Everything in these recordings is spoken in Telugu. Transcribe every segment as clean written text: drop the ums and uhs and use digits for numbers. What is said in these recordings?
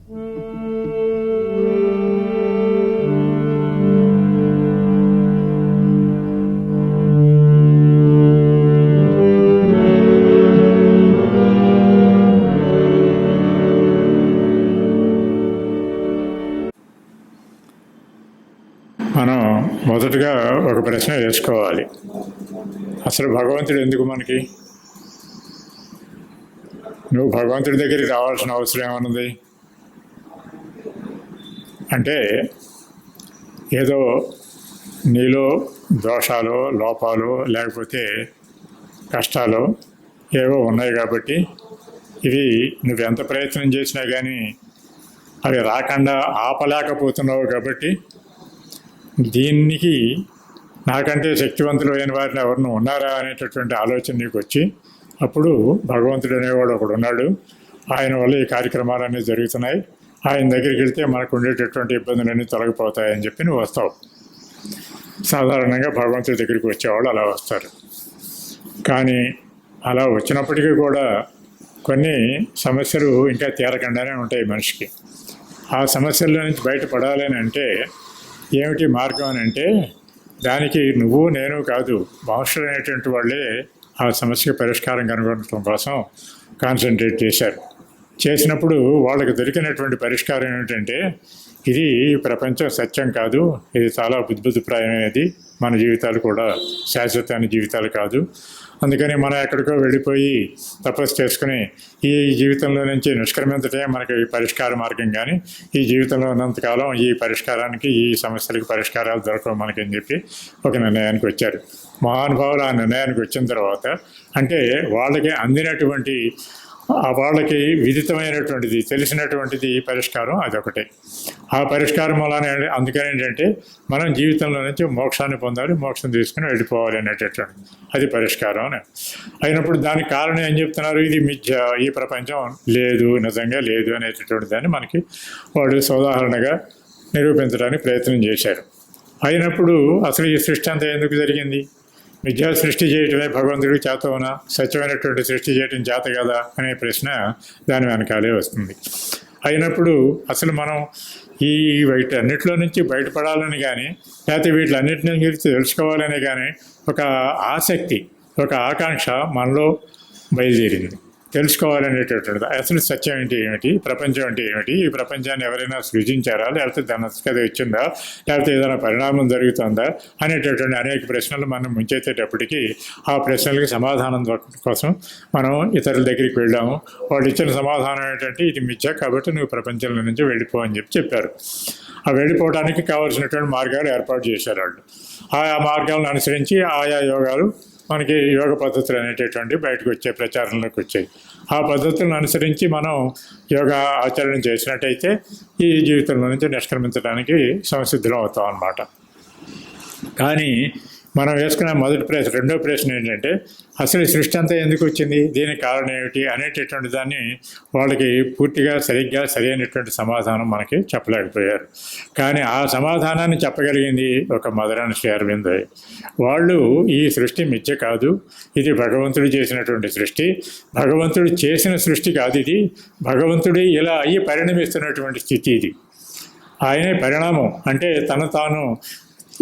మనం మొదటగా ఒక ప్రశ్న వేసుకోవాలి. అసలు భగవంతుడు ఎందుకు మనకి? నువ్వు భగవంతుడి దగ్గరికి రావాల్సిన అవసరం ఏమన్నది? అంటే ఏదో నీలో దోషాలు, లోపాలు, లేకపోతే కష్టాలు ఏవో ఉన్నాయి కాబట్టి ఇవి నువ్వెంత ప్రయత్నం చేసినా కానీ అవి రాకుండా ఆపలేకపోతున్నావు కాబట్టి దీనికి నాకంటే శక్తివంతులు అయిన వారిని ఎవరిని ఉన్నారా అనేటటువంటి ఆలోచన నీకు వచ్చి అప్పుడు భగవంతుడు అనేవాడు ఒకడు ఉన్నాడు, ఆయన వల్ల ఈ కార్యక్రమాలన్నీ జరుగుతున్నాయి, ఆయన దగ్గరికి వెళ్తే మనకు ఉండేటటువంటి ఇబ్బందులన్నీ తొలగిపోతాయని చెప్పి నువ్వు వస్తావు. సాధారణంగా భగవంతుడి దగ్గరికి వచ్చేవాళ్ళు అలా వస్తారు. కానీ అలా వచ్చినప్పటికీ కూడా కొన్ని సమస్యలు ఇంకా తీరకుండానే ఉంటాయి మనిషికి. ఆ సమస్యల నుంచి బయటపడాలని అంటే ఏమిటి మార్గం అని అంటే దానికి నువ్వు నేను కాదు, మహర్షులు అనేటువంటి వాళ్ళే ఆ సమస్యకు పరిష్కారం కనుగొనడం కోసం కాన్సన్ట్రేట్ చేశారు. చేసినప్పుడు వాళ్ళకి దొరికినటువంటి పరిష్కారం ఏమిటంటే ఇది ప్రపంచం సత్యం కాదు, ఇది చాలా బుద్ధిప్రాయమైనది, మన జీవితాలు కూడా శాశ్వతమైన జీవితాలు కాదు. అందుకని మనం ఎక్కడికో వెళ్ళిపోయి తపస్సు చేసుకుని ఈ జీవితంలో నుంచి నిష్క్రమించటే మనకి పరిష్కార మార్గం, కానీ ఈ జీవితంలో ఉన్నంతకాలం ఈ పరిష్కారానికి, ఈ సమస్యలకు పరిష్కారాలు దొరకవు మనకని చెప్పి ఒక నిర్ణయానికి వచ్చారు. మహానుభావులు ఆ నిర్ణయానికి వచ్చిన తర్వాత అంటే వాళ్ళకి అందినటువంటి వాళ్ళకి విదితమైనటువంటిది, తెలిసినటువంటిది పరిష్కారం అదొకటే. ఆ పరిష్కారం అలానే అందుకని ఏంటంటే మనం జీవితంలో నుంచి మోక్షాన్ని పొందాలి, మోక్షం తీసుకుని వెళ్ళిపోవాలి అనేటటువంటి అది పరిష్కారం అని అయినప్పుడు దానికి కారణం ఏం చెప్తున్నారు? ఇది మిథ్య, ఈ ప్రపంచం లేదు, నిజంగా లేదు అనేటటువంటి దాన్ని మనకి వాళ్ళు సోదాహరణగా నిరూపించడానికి ప్రయత్నం చేశారు. అయినప్పుడు అసలు ఈ సృష్టి అంతా ఎందుకు జరిగింది? విద్యా సృష్టి చేయటమే భగవంతుడికి చేతవునా, సత్యమైనటువంటి సృష్టి చేయటం చేత కదా అనే ప్రశ్న దాని వెనకాలే వస్తుంది. అయినప్పుడు అసలు మనం ఈ వీటన్నిటిలో నుంచి బయటపడాలని కానీ లేకపోతే వీటిలన్నింటినీ గురించి తెలుసుకోవాలని కానీ ఒక ఆసక్తి, ఒక ఆకాంక్ష మనలో బయలుదేరింది. తెలుసుకోవాలనేటటువంటిది అసలు సత్యం అంటే ఏమిటి, ప్రపంచం అంటే ఏమిటి, ఈ ప్రపంచాన్ని ఎవరైనా సృజించారా, లేకపోతే ధనస్కథ వచ్చిందా, లేకపోతే ఏదైనా పరిణామం జరుగుతుందా అనేటటువంటి అనేక ప్రశ్నలు మనం ముంచెత్తేటప్పటికీ ఆ ప్రశ్నలకి సమాధానం కోసం మనం ఇతరుల దగ్గరికి వెళ్ళాము. వాళ్ళు ఇచ్చిన సమాధానం ఏంటంటే ఇది మిథ్య, కాబట్టి నువ్వు ప్రపంచంలో నుంచి వెళ్ళిపో అని చెప్పారు. ఆ వెళ్ళిపోవడానికి కావాల్సినటువంటి మార్గాలు ఏర్పాటు చేశారు వాళ్ళు. ఆయా మార్గాలను అనుసరించి ఆయా యోగాలు మనకి యోగ పద్ధతులు అనేటటువంటి బయటకు వచ్చే ప్రచారంలోకి వచ్చాయి. ఆ పద్ధతులను అనుసరించి మనం యోగా ఆచరణ చేసినట్టయితే ఈ జీవితంలో నుంచి నిష్క్రమించడానికి సంసిద్ధులం అవుతాం అన్నమాట. కానీ మనం వేసుకున్న మొదటి ప్రశ్న, రెండో ప్రశ్న ఏంటంటే అసలు ఈ సృష్టి అంతా ఎందుకు వచ్చింది, దీనికి కారణం ఏమిటి అనేటటువంటి దాన్ని వాళ్ళకి పూర్తిగా సరిగ్గా సరైనటువంటి సమాధానం మనకి చెప్పలేకపోయారు. కానీ ఆ సమాధానాన్ని చెప్పగలిగింది ఒక మదరాని శ్రీ అరవింద్. వాళ్ళు ఈ సృష్టి మిథ్య కాదు, ఇది భగవంతుడు చేసినటువంటి సృష్టి, భగవంతుడు చేసిన సృష్టి కాదు, ఇది భగవంతుడు ఇలా అయ్యి పరిణమిస్తున్నటువంటి స్థితి. ఇది ఆయనే పరిణామం అంటే తను తాను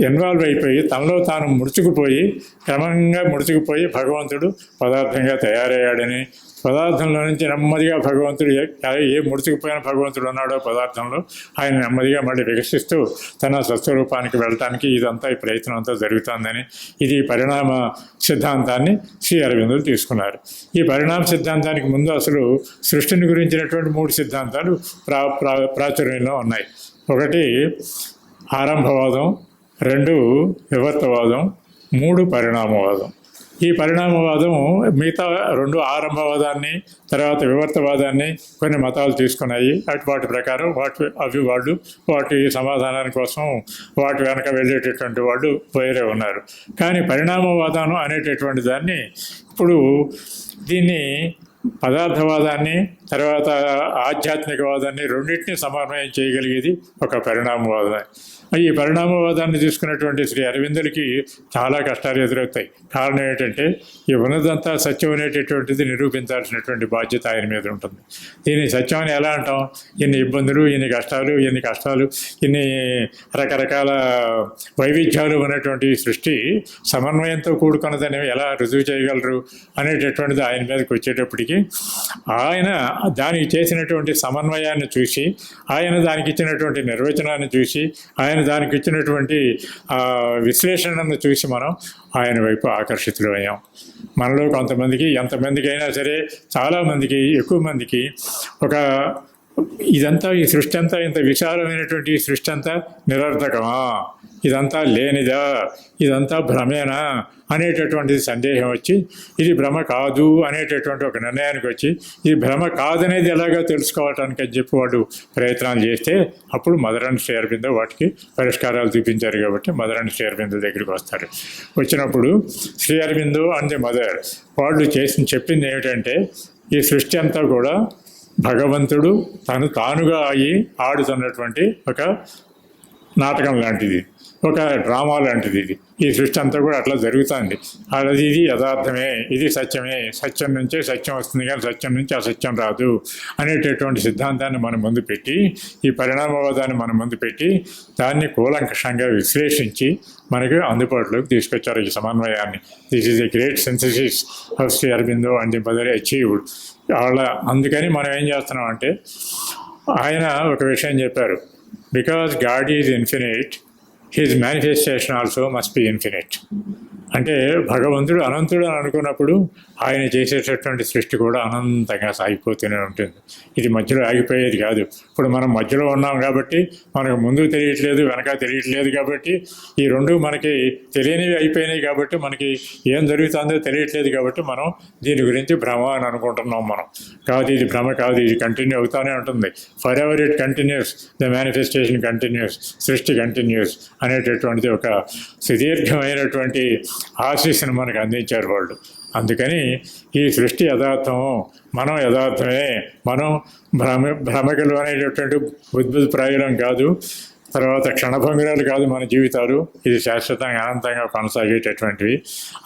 ఇన్వాల్వ్ అయిపోయి తనలో తాను ముడుచుకుపోయి క్రమంగా ముడుచుకుపోయి భగవంతుడు పదార్థంగా తయారయ్యాడని, పదార్థంలో నుంచి నెమ్మదిగా భగవంతుడు ఏ ముడుచుకుపోయిన భగవంతుడు ఉన్నాడో పదార్థంలో ఆయన నెమ్మదిగా మళ్ళీ వికసిస్తూ తన స్వస్వరూపానికి వెళ్ళటానికి ఇదంతా ఈ ప్రయత్నం అంతా జరుగుతుందని, ఇది పరిణామ సిద్ధాంతాన్ని శ్రీ అరవిందులు తీసుకున్నారు. ఈ పరిణామ సిద్ధాంతానికి ముందు అసలు సృష్టిని గురించినటువంటి 3 సిద్ధాంతాలు ప్రాచుర్యంలో ఉన్నాయి. ఒకటి ఆరంభవాదం, 2 వివర్తవాదం, 3 పరిణామవాదం. ఈ పరిణామవాదం మిగతా 2 ఆరంభవాదాన్ని తర్వాత వివర్తవాదాన్ని కొన్ని మతాలు తీసుకున్నాయి. వాటి ప్రకారం వాళ్ళు వాటి సమాధానాని కోసం వాటి వెనక వెళ్ళేటటువంటి వాళ్ళు వేరే ఉన్నారు. కానీ పరిణామవాదం అనేటటువంటి దాన్ని ఇప్పుడు దీన్ని పదార్థవాదాన్ని తర్వాత ఆధ్యాత్మికవాదాన్ని రెండింటినీ సమన్వయం చేయగలిగేది ఒక పరిణామవాదం. ఈ పరిణామవాదాన్ని తీసుకున్నటువంటి శ్రీ అరవిందులకి చాలా కష్టాలు ఎదురవుతాయి. కారణం ఏంటంటే ఈ ఉన్నదంతా సత్యం అనేటటువంటిది నిరూపించాల్సినటువంటి బాధ్యత ఆయన మీద ఉంటుంది. దీన్ని సత్యం అని ఎలా అంటాం? ఇన్ని ఇబ్బందులు, ఇన్ని కష్టాలు, ఇన్ని రకరకాల వైవిధ్యాలు ఉన్నటువంటి సృష్టి సమన్వయంతో కూడుకున్నదని ఎలా రుజువు చేయగలరు అనేటటువంటిది ఆయన మీదకి వచ్చేటప్పటికి ఆయన దానికి చేసినటువంటి సమన్వయాన్ని చూసి, ఆయన దానికి ఇచ్చినటువంటి నిర్వచనాన్ని చూసి, ఆయన దానికి ఇచ్చినటువంటి విశ్లేషణను చూసి మనం ఆయన వైపు ఆకర్షితులు అయ్యాం. మనలో కొంతమందికి, ఎంతమందికి అయినా సరే, చాలామందికి, ఎక్కువ మందికి ఇదంతా, ఈ సృష్టి అంతా, ఇంత విశాలమైనటువంటి ఈ సృష్టి అంతా నిరర్థకమా, ఇదంతా లేనిదా, ఇదంతా భ్రమేనా అనేటటువంటిది సందేహం వచ్చి, ఇది భ్రమ కాదు అనేటటువంటి ఒక నిర్ణయానికి వచ్చి, ఇది భ్రమ కాదనేది ఎలాగో తెలుసుకోవటానికి అని చెప్పి వాడు ప్రయత్నాలు చేస్తే అప్పుడు మదర్ అండ్ శ్రీ అరబిందో వాటికి పరిష్కారాలు చూపించారు. కాబట్టి మదర్ అండ్ శ్రీ అరబిందో దగ్గరికి వస్తారు. వచ్చినప్పుడు Sri Aurobindo and the mother వాళ్ళు చెప్పింది ఏమిటంటే, ఈ సృష్టి అంతా కూడా భగవంతుడు తానుగా అయ్యి ఆడుతున్నటువంటి ఒక నాటకం లాంటిది, ఒక డ్రామా లాంటిది. ఈ సృష్టి అంతా కూడా అట్లా జరుగుతుంది. ఇది యథార్థమే, ఇది సత్యమే, సత్యం నుంచే సత్యం వస్తుంది కానీ సత్యం నుంచి అసత్యం రాదు అనేటటువంటి సిద్ధాంతాన్ని మన ముందు పెట్టి, ఈ పరిణామవాదాన్ని మన ముందు పెట్టి, దాన్ని కూలంకషంగా విశ్లేషించి మనకి అందుబాటులోకి తీసుకొచ్చారు ఈ సమన్వయాన్ని. This is a great synthesis of Sri Aurobindo and the mother achieved. అందుకని మనం ఏం చేస్తున్నాం అంటే, ఆయన ఒక విషయం చెప్పారు, because God is infinite, his manifestation also must be infinite. అంటే భగవంతుడు అనంతుడు అని అనుకున్నప్పుడు ఆయన చేసేటటువంటి సృష్టి కూడా అనంతంగా సాగిపోతూనే ఉంటుంది. ఇది మధ్యలో ఆగిపోయేది కాదు. ఇప్పుడు మనం మధ్యలో ఉన్నాం కాబట్టి మనకు ముందు తెలియట్లేదు, వెనక తెలియట్లేదు. కాబట్టి ఈ రెండు మనకి తెలియనివి అయిపోయినాయి. కాబట్టి మనకి ఏం జరుగుతుందో తెలియట్లేదు. కాబట్టి మనం దీని గురించి భ్రమ అని అనుకుంటున్నాం. మనం కాదు, ఇది భ్రమ కాదు, ఇది కంటిన్యూ అవుతూనే ఉంటుంది. For ever it continues, the manifestation continuous, సృష్టి కంటిన్యూస్ అనేటటువంటిది ఒక సుదీర్ఘమైనటువంటి ఆశీస్సును మనకు అందించారు వాళ్ళు. అందుకని ఈ సృష్టి యథార్థం, మనం యథార్థమే, మనం భ్రమకులు అనేటటువంటి ఉద్భుతప్రాయులం కాదు, తర్వాత క్షణభంగురాలు కాదు మన జీవితాలు. ఇది శాశ్వతంగా అనంతంగా కొనసాగేటటువంటివి.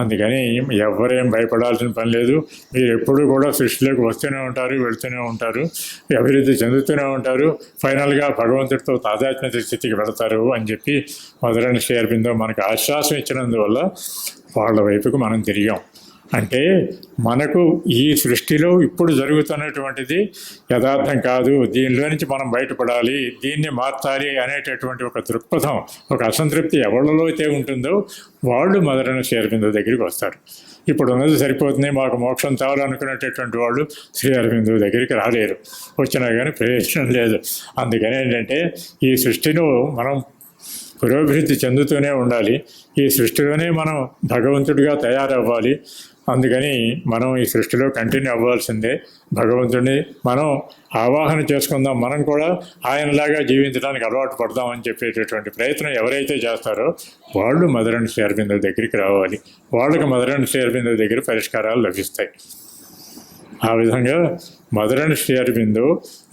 అందుకని ఎవరేం భయపడాల్సిన పని లేదు. మీరు ఎప్పుడూ కూడా సృష్టిలోకి వస్తూనే ఉంటారు, వెళుతూనే ఉంటారు, అభివృద్ధి చెందుతూనే ఉంటారు, ఫైనల్గా భగవంతుడితో తాదాత్మ్యత స్థితికి వెళతారు అని చెప్పి మదర్ అండ్ శ్రీ అరబిందో మనకు ఆశ్వాసం ఇచ్చినందువల్ల వాళ్ళ వైపుకు మనం తిరిగాం. అంటే మనకు ఈ సృష్టిలో ఇప్పుడు జరుగుతున్నటువంటిది యథార్థం కాదు, దీనిలో నుంచి మనం బయటపడాలి, దీన్ని మార్చాలి అనేటటువంటి ఒక దృక్పథం, ఒక అసంతృప్తి ఎవరిలో అయితే ఉంటుందో వాళ్ళు మదర్ అండ్ శ్రీ అరబిందో దగ్గరికి వస్తారు. ఇప్పుడు ఉన్నది సరిపోతుంది, మాకు మోక్షం చాలనుకునేటటువంటి వాళ్ళు శ్రీ అరబిందో దగ్గరికి రాలేరు. వచ్చినా కానీ ప్రయోజనం లేదు. అందుకని ఏంటంటే ఈ సృష్టిలో మనం పురోభివృద్ధి చెందుతూనే ఉండాలి. ఈ సృష్టిలోనే మనం భగవంతుడిగా తయారవ్వాలి. అందుకని మనం ఈ సృష్టిలో కంటిన్యూ అవ్వాల్సిందే. భగవంతుడిని మనం ఆవాహన చేసుకుందాం, మనం కూడా ఆయనలాగా జీవించడానికి అలవాటు పడదామని చెప్పేటటువంటి ప్రయత్నం ఎవరైతే చేస్తారో వాళ్ళు మదర్ అండ్ శ్రీ అరబిందో దగ్గరికి రావాలి. వాళ్ళకి మదర్ అండ్ శ్రీ అరబిందో దగ్గర పరిష్కారాలు లభిస్తాయి. ఆ విధంగా మదర్ అండ్ శ్రీ అరబిందో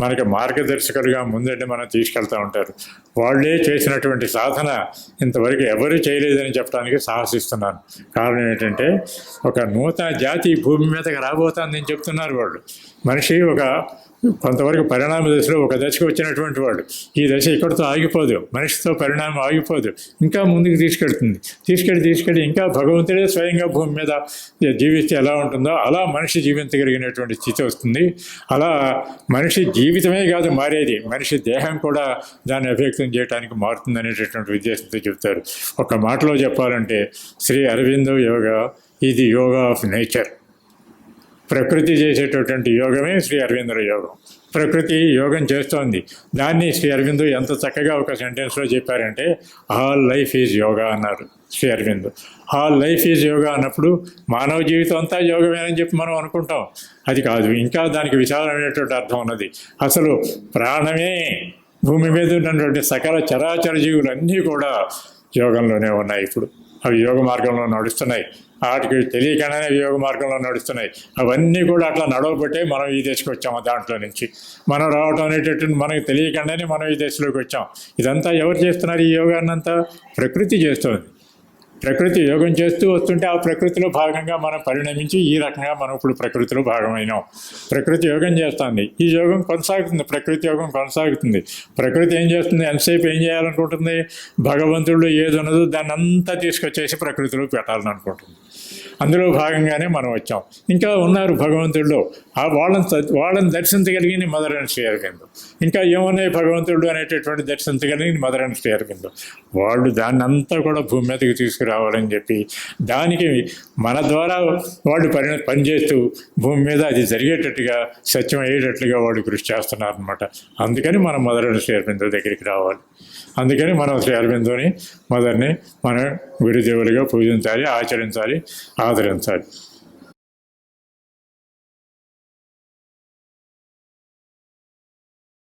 మనకి మార్గదర్శకులుగా ముందండి మనం తీసుకెళ్తూ ఉంటారు. వాళ్ళే చేసినటువంటి సాధన ఇంతవరకు ఎవరు చేయలేదని చెప్పడానికి సాహసిస్తున్నాను. కారణం ఏంటంటే ఒక నూతన జాతి భూమి మీదకి రాబోతుందని చెప్తున్నారు వాళ్ళు. మనిషి కొంతవరకు పరిణామ దశలో ఒక దశకు వచ్చినటువంటి వాడు. ఈ దశ ఇక్కడితో ఆగిపోదు, మనిషితో పరిణామం ఆగిపోదు, ఇంకా ముందుకు తీసుకెళ్ళి ఇంకా భగవంతుడే స్వయంగా భూమి మీద జీవిస్తే ఎలా ఉంటుందో అలా మనిషి జీవించగలిగినటువంటి స్థితి వస్తుంది. అలా మనిషి జీవితమే కాదు మారేది, మనిషి దేహం కూడా దాన్ని అభివ్యక్తం చేయడానికి మారుతుంది అనేటటువంటి ఉద్దేశంతో చెప్తారు. ఒక మాటలో చెప్పాలంటే శ్రీ అరబిందో యోగా ఇది యోగా ఆఫ్ నేచర్. ప్రకృతి చేసేటటువంటి యోగమే శ్రీ అరవిందో యోగం. ప్రకృతి యోగం చేస్తోంది, దాన్ని శ్రీ అరవిందో ఎంత చక్కగా ఒక సెంటెన్స్లో చెప్పారంటే ఆల్ లైఫ్ ఈజ్ యోగా అన్నారు Sri Aurobindo. All life is yoga అన్నప్పుడు మానవ జీవితం అంతా యోగమేనని చెప్పి మనం అనుకుంటాం. అది కాదు, ఇంకా దానికి విశాలమైనటువంటి అర్థం ఉన్నది. అసలు ప్రాణమే, భూమి మీద ఉన్నటువంటి సకల చరాచర జీవులన్నీ కూడా యోగంలోనే ఉన్నాయి. ఇప్పుడు అవి యోగ మార్గంలో నడుస్తున్నాయి. వాటికి తెలియకుండానే యోగ మార్గంలో నడుస్తున్నాయి. అవన్నీ కూడా అట్లా నడవబట్టే మనం ఈ దశకు వచ్చాము. దాంట్లో నుంచి మనం రావడం అనేటటువంటి మనకు తెలియకుండానే మనం ఈ దశలోకి వచ్చాం. ఇదంతా ఎవరు చేస్తున్నారు? ఈ యోగాన్నంతా ప్రకృతి చేస్తుంది. ప్రకృతి యోగం చేస్తూ వస్తుంటే ఆ ప్రకృతిలో భాగంగా మనం పరిణమించి ఈ రకంగా మనం ఇప్పుడు ప్రకృతిలో భాగమైనాం. ప్రకృతి యోగం చేస్తుంది, ఈ యోగం కొనసాగుతుంది, ప్రకృతి యోగం కొనసాగుతుంది. ప్రకృతి ఏం చేస్తుంది? ఎంతసేపు ఏం చేయాలనుకుంటుంది? భగవంతుడు ఏది ఉన్నదో దాన్ని అంతా తీసుకొచ్చేసి ప్రకృతిలో పెట్టాలని అనుకుంటుంది. అందులో భాగంగానే మనం వచ్చాం. ఇంకా ఉన్నారు భగవంతుడిలో, వాళ్ళని దర్శించగలిగిన మదర్ అండ్ శ్రీ అరవిందో. ఇంకా ఏమున్నాయి భగవంతుడు అనేటటువంటి దర్శించగలిగిన మదర్ అండ్ శ్రీ అరవిందో. వాళ్ళు దాన్ని అంతా కూడా భూమి మీదకి తీసుకురావాలని చెప్పి దానికి మన ద్వారా వాళ్ళు పనిచేస్తూ భూమి మీద అది జరిగేటట్టుగా సత్యం అయ్యేటట్లుగా వాళ్ళు కృషి చేస్తున్నారనమాట. అందుకని మనం మదర్ అండ్ శ్రీ అరవిందో దగ్గరికి రావాలి. అందుకని మనం శ్రీ అరవిందోని మదర్ని మనం గురుదేవులుగా పూజించాలి, ఆచరించాలి, ఆదరించాలి.